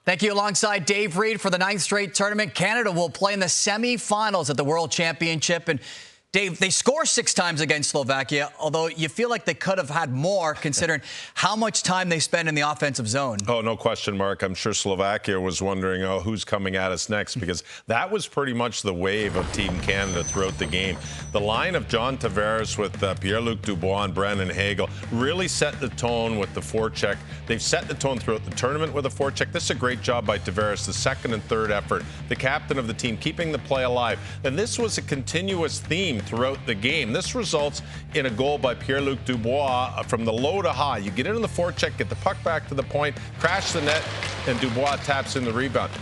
Thank you. Alongside Dave Reid for the 9th straight tournament. Canada will play in the semifinals at the World Championship. And Dave, they score 6 times against Slovakia, although you feel like they could have had more considering how much time they spend in the offensive zone. Oh, no question, Mark. I'm sure Slovakia was wondering, who's coming at us next, because that was pretty much the wave of Team Canada throughout the game. The line of John Tavares with Pierre-Luc Dubois and Brandon Hagel really set the tone with the forecheck. They've set the tone throughout the tournament with a forecheck. This is a great job by Tavares, the second and third effort, the captain of the team, keeping the play alive. And this was a continuous theme throughout the game. This results in a goal by Pierre-Luc Dubois from the low to high. You get into the forecheck, get the puck back to the point, crash the net, and Dubois taps in the rebound.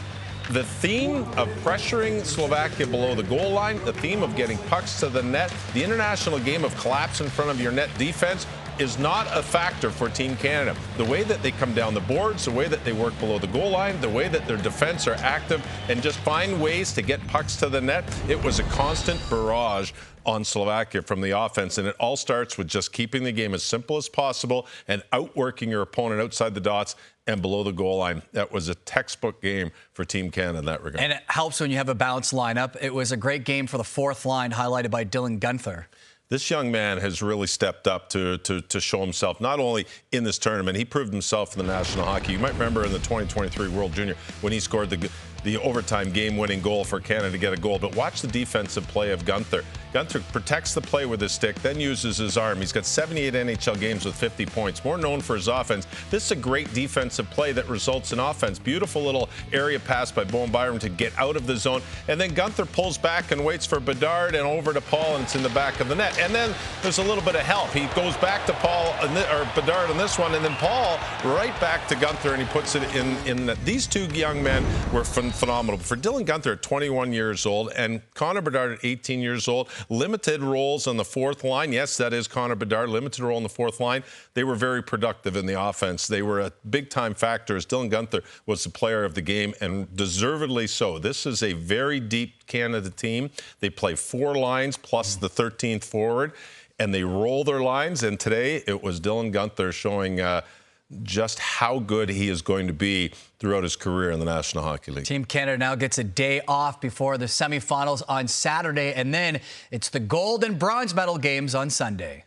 The theme of pressuring Slovakia below the goal line, the theme of getting pucks to the net, the international game of collapse in front of your net defense is not a factor for Team Canada. The way that they come down the boards, the way that they work below the goal line, the way that their defense are active and just find ways to get pucks to the net, it was a constant barrage on Slovakia from the offense, and it all starts with just keeping the game as simple as possible and outworking your opponent outside the dots and below the goal line. That was a textbook game for Team Canada in that regard. And it helps when you have a balanced lineup. It was a great game for the fourth line, highlighted by Dylan Guenther. This young man has really stepped up to show himself, not only in this tournament, he proved himself in the National Hockey. You might remember in the 2023 World Junior when he scored the overtime game-winning goal for Canada to get a goal. But watch the defensive play of Guenther. Guenther protects the play with his stick, then uses his arm. He's got 78 NHL games with 50 points, more known for his offense. This is a great defensive play that results in offense. Beautiful little area pass by Bowen Byram to get out of the zone. And then Guenther pulls back and waits for Bedard and over to Paul, and it's in the back of the net. And then there's a little bit of help. He goes back to Paul, or Bedard on this one, and then Paul right back to Guenther, and he puts it in. These two young men were phenomenal. For Dylan Guenther at 21 years old and Connor Bedard at 18 years old, limited roles on the fourth line. Yes, that is Connor Bedard, limited role on the fourth line. They were very productive in the offense. They were a big-time factor as Dylan Guenther was the player of the game, and deservedly so. This is a very deep Canada team. They play 4 lines plus the 13th forward, and they roll their lines. And today it was Dylan Guenther showing just how good he is going to be throughout his career in the National Hockey League. Team Canada now gets a day off before the semifinals on Saturday, and then it's the gold and bronze medal games on Sunday.